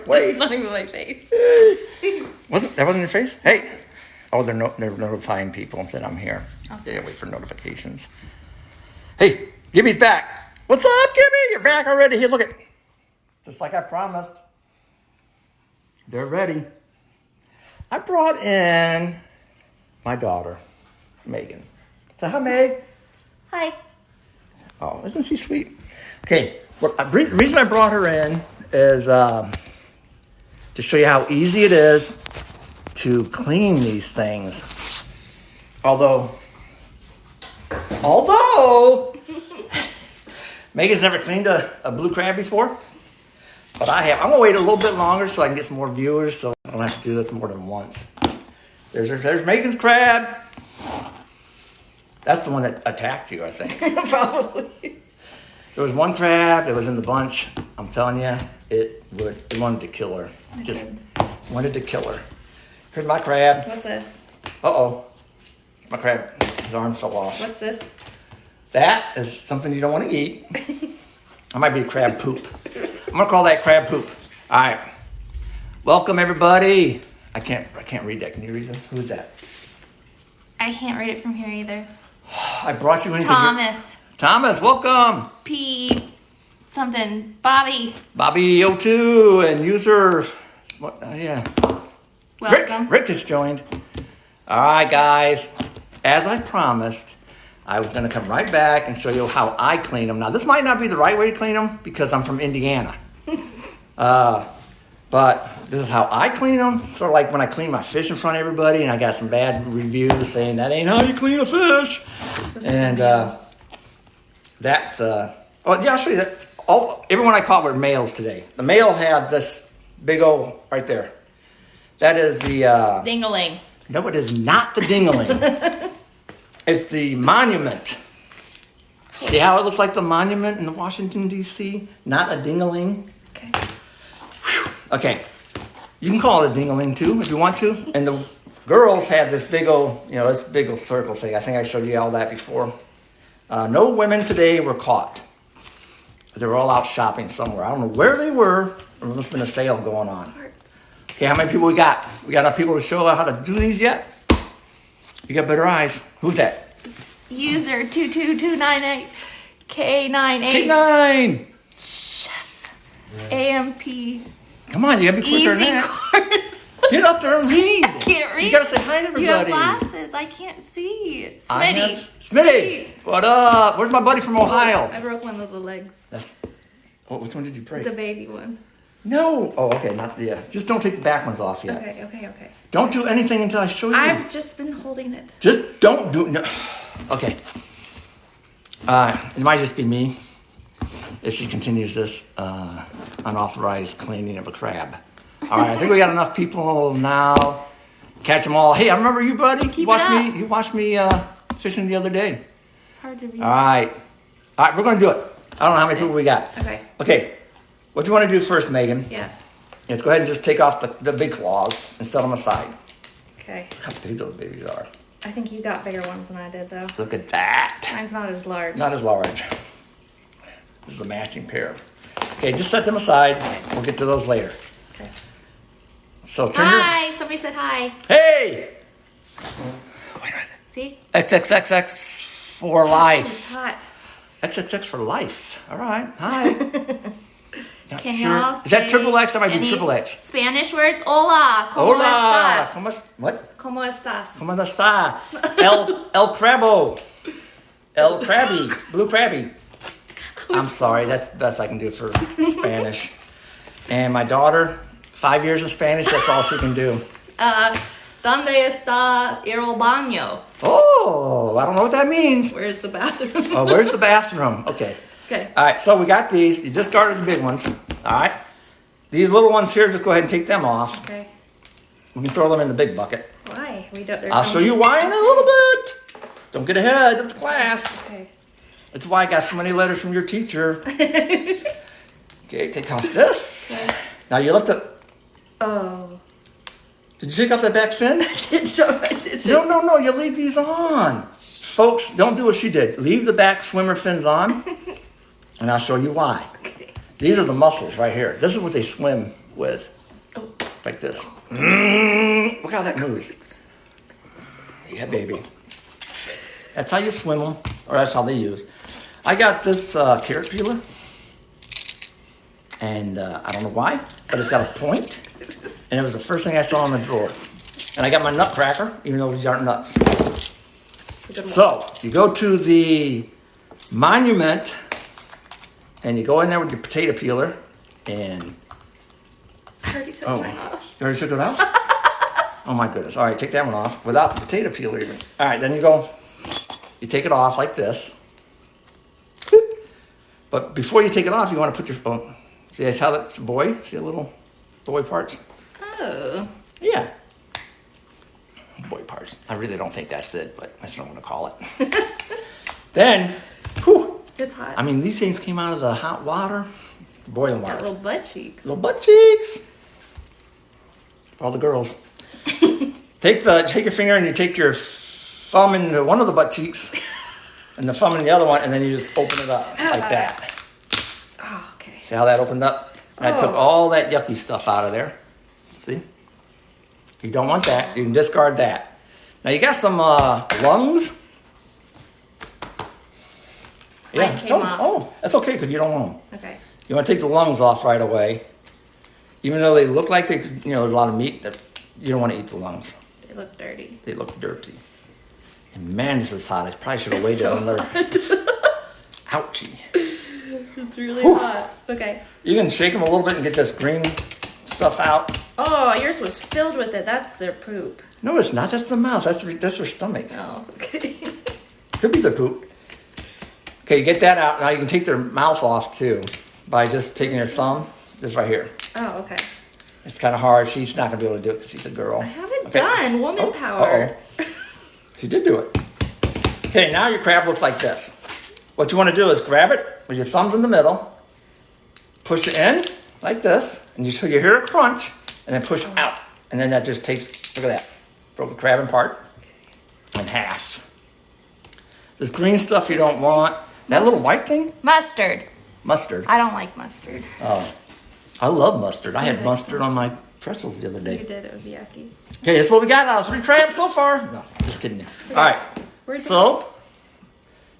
Wait. Not even my face. That wasn't your face? Hey. Oh, they're notifying people that I'm here. Okay. Yeah, wait for notifications. Hey, Gibby's back. What's up, Gibby? You're back already. Here, look at. Just like I promised. They're ready. I brought in my daughter, Megan. So, hi, Meg. Hi. Oh, isn't she sweet? Okay, well, the reason I brought her in is to show you how easy it is to clean these things. Although Megan's never cleaned a blue crab before, but I have. I'm gonna wait a little bit longer so I can get some more viewers, so I don't have to do this more than once. There's Megan's crab. That's the one that attacked you, I think. Probably. There was one crab that was in the bunch. I'm telling you, it wanted to kill her. Okay. Just wanted to kill her. Here's my crab. What's this? Uh-oh. My crab, his arm fell off. What's this? That is something you don't want to eat. That might be crab poop. I'm going to call that crab poop. All right. Welcome, everybody. I can't read that. Can you read it? Who's that? I can't read it from here either. I brought you in. Thomas. Thomas, welcome. P. Something. Bobby. Bobby02 and user. What? Yeah. Welcome. Rick has joined. All right, guys. As I promised, I was going to come right back and show you how I clean them. Now, this might not be the right way to clean them because I'm from Indiana. But this is how I clean them. Sort of like when I clean my fish in front of everybody, and I got some bad reviews saying that ain't how you clean a fish. And that's oh yeah, I'll show you that. Everyone I caught were males today. The male had this big old right there. That is the Ding-a-ling. No, it is not the ding-a-ling. It's the monument. See how it looks like the monument in Washington, D.C.? Not a ding-a-ling. Okay. Okay, you can call it a ding-a-ling too if you want to. And the girls had this big old, this big old circle thing. I think I showed you all that before. No women today were caught. They were all out shopping somewhere. I don't know where they were. There must have been a sale going on. Okay, how many people we got? We got enough people to show how to do these yet? You got better eyes. Who's that? User 22298 K98. K9. Chef. AMP. Come on, you gotta be quicker Easy than that. course. Get up there and read. I can't read. You gotta say hi to everybody. You have glasses. I can't see. Smitty. Smitty. What up? Where's my buddy from Ohio? I broke one of the legs. Which one did you break? The baby one. No. Oh, okay. Not the. Just don't take the back ones off yet. Okay. Don't do anything until I show you. I've just been holding it. Just don't do. No. Okay. It might just be me if she continues this unauthorized cleaning of a crab. All right. I think we got enough people now. Catch them all. Hey, I remember you, buddy. You watched me fishing the other day. It's hard to read. All right. We're gonna do it. I don't know how many people we got. Okay. What do you want to do first, Megan? Yes. Let's go ahead and just take off the big claws and set them aside. Okay. Look how big those babies are. I think you got bigger ones than I did, though. Look at that. Mine's not as large. Not as large. This is a matching pair. Okay, just set them aside. We'll get to those later. Okay. So turn Hi! Somebody said hi. Hey! Wait a minute. See? XXXX for It's life. hot. XXX for life. All right. Hi. Can y'all say Is that triple X? That might be triple X. Spanish words? Hola. ¿Cómo Hola. estás? What? ¿Cómo estás? ¿Cómo está? El Crabo. El Crabby. Blue Crabby. I'm sorry. That's the best I can do for Spanish. And my daughter, 5 years of Spanish, that's all she can do. ¿Dónde está el baño? Oh, I don't know what that means. Where's the bathroom? Oh, where's the bathroom? Okay. Okay. All right, so we got these. You just started the big ones. All right. These little ones here, just go ahead and take them off. Okay. We can throw them in the big bucket. Why? I'll show you why in a little bit. Don't get ahead of the class. Okay. That's why I got so many letters from your teacher. Okay, take off this. Okay. Now you left the... Oh. Did you take off that back fin? I did. No, you leave these on. Folks, don't do what she did. Leave the back swimmer fins on, and I'll show you why. Okay. These are the muscles right here. This is what they swim with, Oh. like this. Look how that moves. Yeah, baby. That's how you swim them, or that's how they use. I got this carrot peeler, and I don't know why, but it's got a point, and it was the first thing I saw in the drawer. And I got my nutcracker, even though these aren't nuts. It's a good one. So you go to the monument, and you go in there with your potato peeler, and I already took mine off. you already took it out? Oh my goodness! All right, take that one off without the potato peeler even. All right, then you go. You take it off like this. But before you take it off, you want to put your phone. See, that's how that's a boy. See the little boy parts? Oh. Yeah. Boy parts. I really don't think that's it, but that's what I'm going to call it. Then, whew, It's hot. I mean, these things came out of the hot water, boiling water. Got little butt cheeks. Little butt cheeks. For all the girls. Take your finger and you take your thumb into one of the butt cheeks and the thumb in the other one, and then you just open it up like that. Oh, okay. See how that opened up? And I took Oh. all that yucky stuff out of there. See? You don't want that. You can discard that. Now you got some lungs. Mine came don't- off. Oh, that's okay because you don't want them. Okay. You want to take the lungs off right away. Even though they look like they could, there's a lot of meat, you don't want to eat the lungs. They look dirty. They look dirty. And man, this is hot. I probably should have waited so another. Ouchie. It's really Whew. hot. Okay. You can shake them a little bit and get this green stuff out. Oh, yours was filled with it. That's their poop. No, it's not. That's the mouth. That's their stomach. Oh, okay. Could be their poop. Okay, you get that out. Now you can take their mouth off too by just taking your thumb. This right here. Oh, okay. It's kind of hard. She's not going to be able to do it because she's a girl. I haven't Okay. done woman Oh, power. uh-oh. She did do it. Okay, now your crab looks like this. What you want to do is grab it with your thumbs in the middle, push it in like this, and you hear a crunch, and then push out. And then that just takes, look at that, broke the crab apart in half. This green stuff you don't want. That little white thing? Mustard. Mustard. I don't like mustard. Oh, I love mustard. I had mustard on my pretzels the other You day. did. It was yucky. Okay, that's what we got out of 3 crabs so far. No, just kidding. All right. Where's So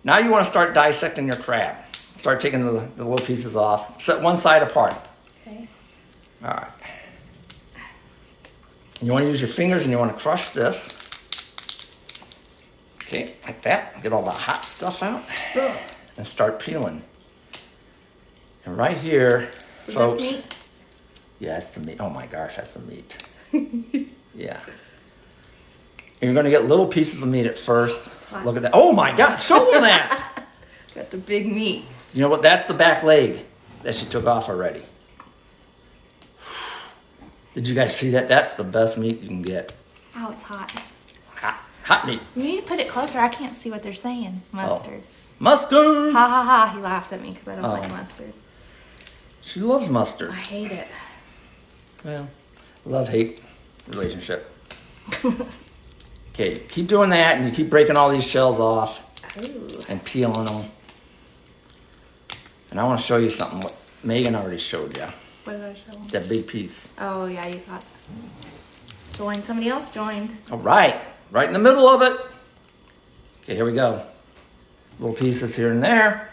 now you want to start dissecting your crab. Start taking the little pieces off. Set one side apart. Okay. All right. And you want to use your fingers and you want to crush this. Okay, like that. Get all the hot stuff out Ugh. and start peeling. And right here, Is folks. this meat? Yeah, that's the meat. Oh my gosh, that's the meat. Yeah. And you're going to get little pieces of meat at first. fine. Look at that. Oh my God, show them that. Got the big meat. You know what? That's the back leg that she took off already. Did you guys see that? That's the best meat you can get. Oh, it's hot. Hot meat. You need to put it closer. I can't see what they're saying. Mustard. Mustard. Ha ha ha. He laughed at me because I don't Oh. like mustard. She loves mustard. I hate it. Well, love-hate relationship. Okay, keep doing that and you keep breaking all these shells off Ooh. and peeling them. And I want to show you something what Megan already showed you. What did I show him? That big piece. Oh, yeah, you got joined. Somebody else joined. All right, right in the middle of it. Okay, here we go. Little pieces here and there.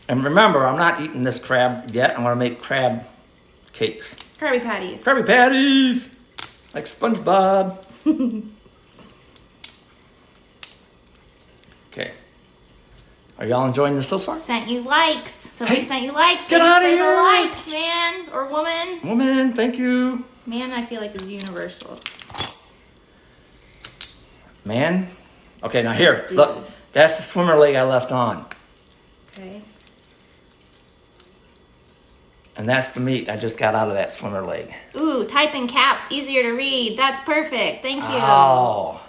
And remember, I'm not eating this crab yet. I'm going to make crab cakes. Krabby Patties. Krabby Patties! Like SpongeBob. Okay. Are y'all enjoying this so far? Sent you likes. Somebody Hey, sent you likes. get Thanks outta for here. the likes, man or woman. Woman, thank you. Man, I feel like is universal. Man. Okay, now here. Dude. Look. That's the swimmer leg I left on. Okay. And that's the meat I just got out of that swimmer leg. Ooh, type in caps, easier to read. That's perfect. Thank you. Oh.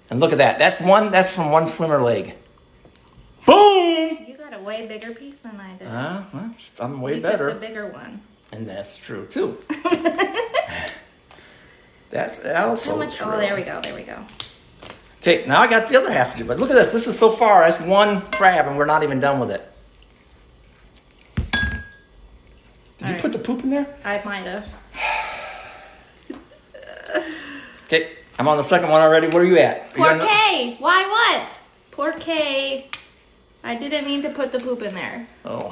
And look at that. That's from one swimmer leg. Boom! You got a way bigger piece than I did. Well, I'm way you better. took the bigger one. And that's true too. That's also Too much. true. Oh, there we go. There we go. Okay, now I got the other half to do. But look at this. This is so far. That's one crab, and we're not even done with it. Did you put the poop in there? I might have. Okay, I'm on the second one already. Where are you at? Poor Kay. Why what? Poor Kay. I didn't mean to put the poop in there. Oh.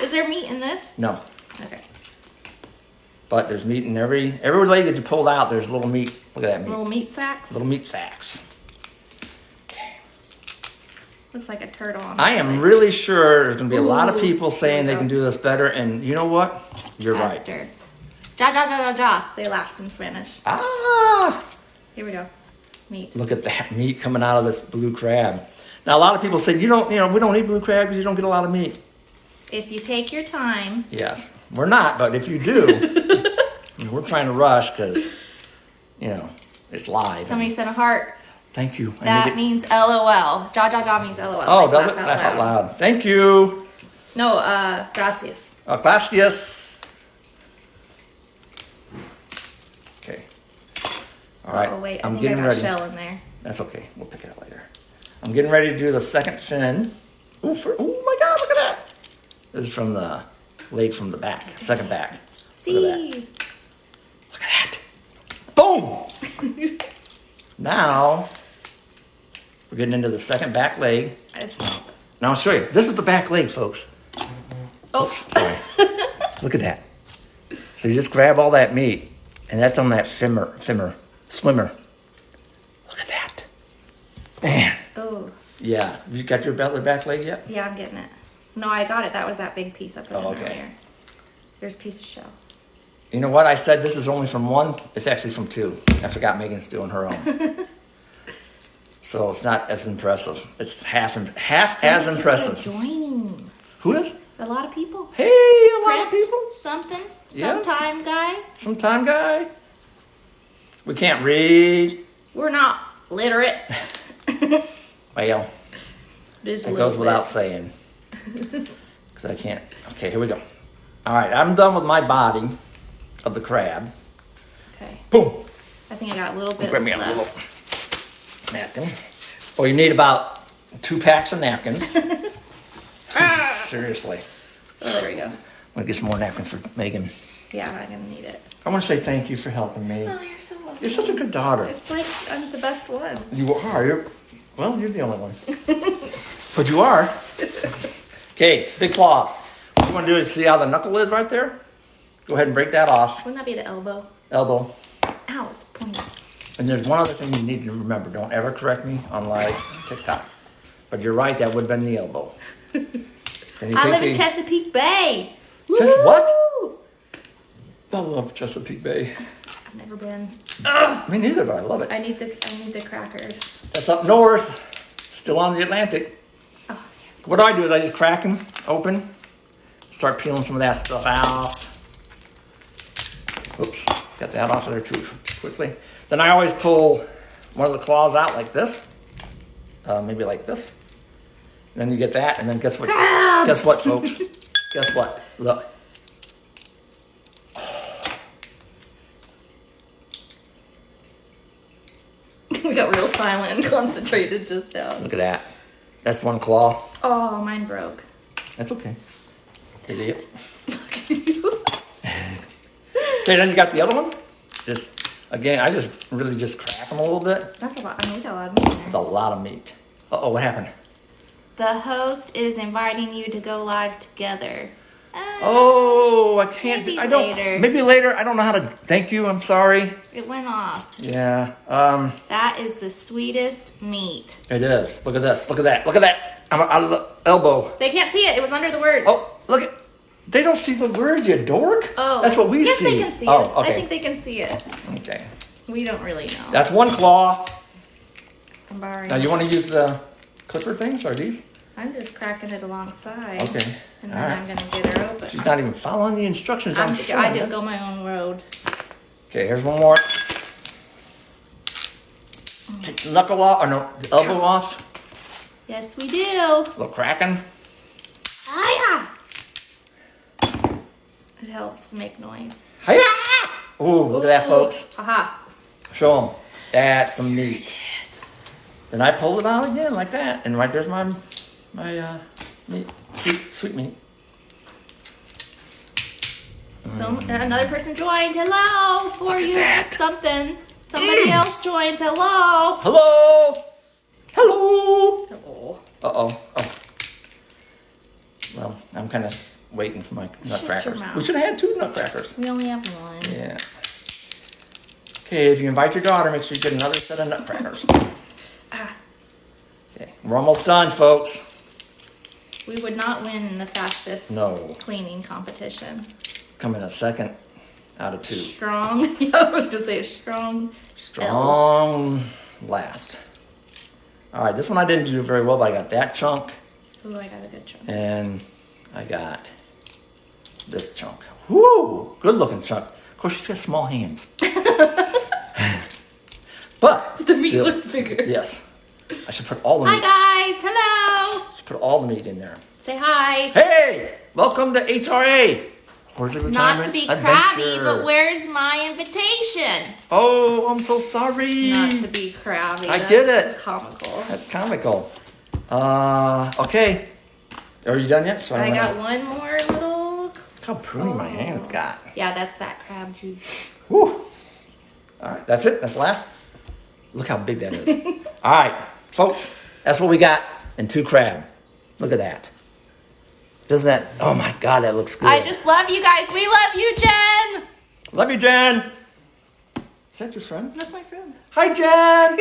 Is there meat in this? No. Okay. But there's meat in every leg that you pulled out. There's a little meat. Look at that meat. Little meat sacks. Little meat sacks. Okay. Looks like a turtle on I am really sure there's going to be a lot of people saying they can do this better. And you know what? You're Faster. right. Ja, ja, ja, ja, ja. They laughed in Spanish. Ah! Here we go. Meat. Look at that meat coming out of this blue crab. Now, a lot of people say, we don't eat blue crab because you don't get a lot of meat. If you take your time. Yes. We're not, but if you do, we're trying to rush because, it's live. Somebody sent a heart. Thank you. That means LOL. Ja, ja, ja means LOL. Oh, like does it? Laugh out loud. Thank you. No, gracias. Gracias. Okay. All right. Oh, wait. I I'm think I getting got ready. shell in there. That's okay. We'll pick it up later. I'm getting ready to do the second fin. Oh my God, look at that. This is from the leg from the back, second back. Look at See. that. Look at that. Boom. Now, we're getting into the second back leg. Now I'll show you. This is the back leg, folks. Oh. Sorry. Look at that. So you just grab all that meat, and that's on that swimmer. Look at that. Man. Oh. Yeah. You got your back leg yet? Yeah, I'm getting it. No, I got it. That was that big piece I put in earlier. There's a piece of shell. You know what? I said this is only from one. It's actually from two. I forgot Megan's doing her own. So it's not as impressive. It's half as impressive. Joining. Who is? A lot of people. Hey, a lot of Prince, people. Something. Yes. Sometime guy. Sometime guy. We can't read. We're not literate. Well, It that goes without saying. Because I can't. Okay, here we go. All right, I'm done with my body of the crab. Okay. Boom. I think I got a little bit Grab me a left. little napkin. Well, you need about 2 packs of napkins. Seriously. Oh, there we go. I'm going to get some more napkins for Megan. Yeah, I'm gonna need it. I want to say thank you for helping me. Oh, you're so welcome. You're such a good daughter. It's like I'm the best one. You are. You're the only one. But you are. Okay, big claws. What you want to do is see how the knuckle is right there? Go ahead and break that off. Wouldn't that be the elbow? Elbow. Ow, it's pointy. And there's one other thing you need to remember. Don't ever correct me on live TikTok. But you're right, that would have been the elbow. I live in Chesapeake Bay. What? Woo! I love Chesapeake Bay. I've never been. Me neither, but I love it. I need the crackers. That's up north. Still on the Atlantic. Oh, yes. What I do is I just crack them open. Start peeling some of that stuff out. Oops, got that off of there too quickly. Then I always pull one of the claws out like this. Maybe like this. Then you get that, and then guess what? Crab! Guess what, folks? Guess what? Look. We got real silent and concentrated just now. Look at that. That's one claw. Oh, mine broke. That's okay. Idiot. Okay, then you got the other one. Again, I just really just crack them a little bit. That's a lot. I mean, we got a lot of meat in It's there. a lot of meat. Uh-oh, what happened? The host is inviting you to go live together. Oh, I can't. Maybe I don't. later. Maybe later. I don't know how to. Thank you. I'm sorry. It went off. Yeah. That is the sweetest meat. It is. Look at this. Look at that. Look at that. Elbow. They can't see it. It was under the words. Oh, look at. They don't see the word, you dork. Oh. That's what we yes, see. Yes, they can see Oh, it. okay. I think they can see it. Okay. We don't really know. That's one claw. I'm borrowing. Now you want to use the clipper things? Are these? I'm just cracking it alongside. Okay. And then All right. I'm going to get her open. She's not even following the instructions. I showing didn't her. go my own road. Okay, here's one more. Take the knuckle off, or no, the elbow off. Yes, we do. A little cracking. Hiya! It helps to make noise. Hiya! Ooh, look at that, folks. Aha. Show them. That's some meat. Then I pulled it out again like that, and right there's my meat, sweet meat. Another person joined. Hello for you. that. Somebody else joined. Hello. Hello. Hello. Hello. Uh-oh. Oh. Well, I'm kind of waiting for my nutcrackers. mouth. We should have had 2 nutcrackers. We only have one. Yeah. Okay, if you invite your daughter, make sure you get another set of nutcrackers. Ah, Okay, we're almost done, folks. we would not win in the fastest No. cleaning competition. Come in a second out of 2. Strong. I was gonna say strong. Strong last. All right, this one I didn't do very well, but I got that chunk, Oh, I got a good chunk. and I got this chunk. Woo! Good looking chunk. Of course, she's got small hands. But The meat still- looks bigger. Yes. I should put all the Hi meat. guys. Hello. Should put all the meat in there. Say hi. Hey! Welcome to HRA. Where's the Not retirement to be adventure? crabby, but where's my invitation? Oh, I'm so sorry. Not to be crabby. I get That's it. Comical. That's comical. Okay. Are you done yet? So I don't got know. one more little. Look how pruny my hands got. Yeah, that's that crab juice. Whew. All right, that's it. That's the last. Look how big that is. All right, folks, that's what we got in 2 crab. Look at that. Doesn't that? Oh my God, that looks good. I just love you guys. We love you, Jen. love you, Jen. Is that your friend? That's my friend. Hi, Jen.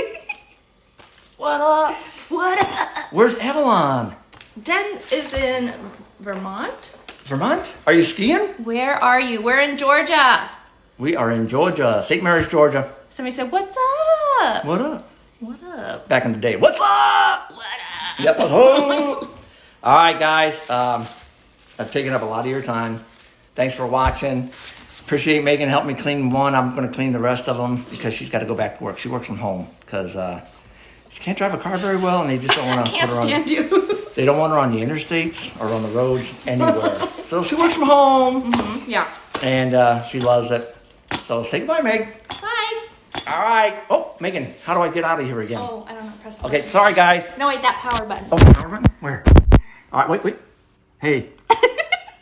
What up? What up? Where's Avalon? Jen is in Vermont. Vermont? Are you skiing? Where are you? We're in Georgia. We are in Georgia, St. Mary's, Georgia. Somebody said, "What's up? What up? What up? Back in the day. What's up? What up?" Yep. All right, guys. I've taken up a lot of your time. Thanks for watching. Appreciate Megan helping me clean one. I'm going to clean the rest of them because she's got to go back to work. She works from home because she can't drive a car very well, and they just don't want to Can't put her on. stand you. They don't want her on the interstates or on the roads anywhere. So she works from home, Yeah. and she loves it. So say goodbye, Meg. Bye. All right. Oh, Megan, how do I get out of here again? Oh, I don't know. Press the Okay, sorry, guys. button. No, wait, that power button. Oh, power button? Where? All right, wait. Hey,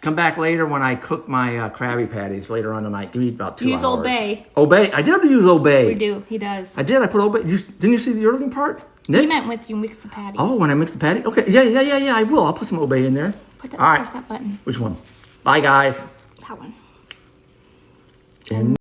come back later when I cook my Krabby Patties later on tonight. Give me about 2 hours. Use Old Bay. Obey. I did have to use Obey. We do. He does. I did. I put Obey. Didn't you see the early part? Nick? He meant with you mix the patties. Oh, when I mix the patty? Okay. Yeah. I will. I'll put some Obey in there. Put that, All right. press that button. Which one? Bye, guys. That one. And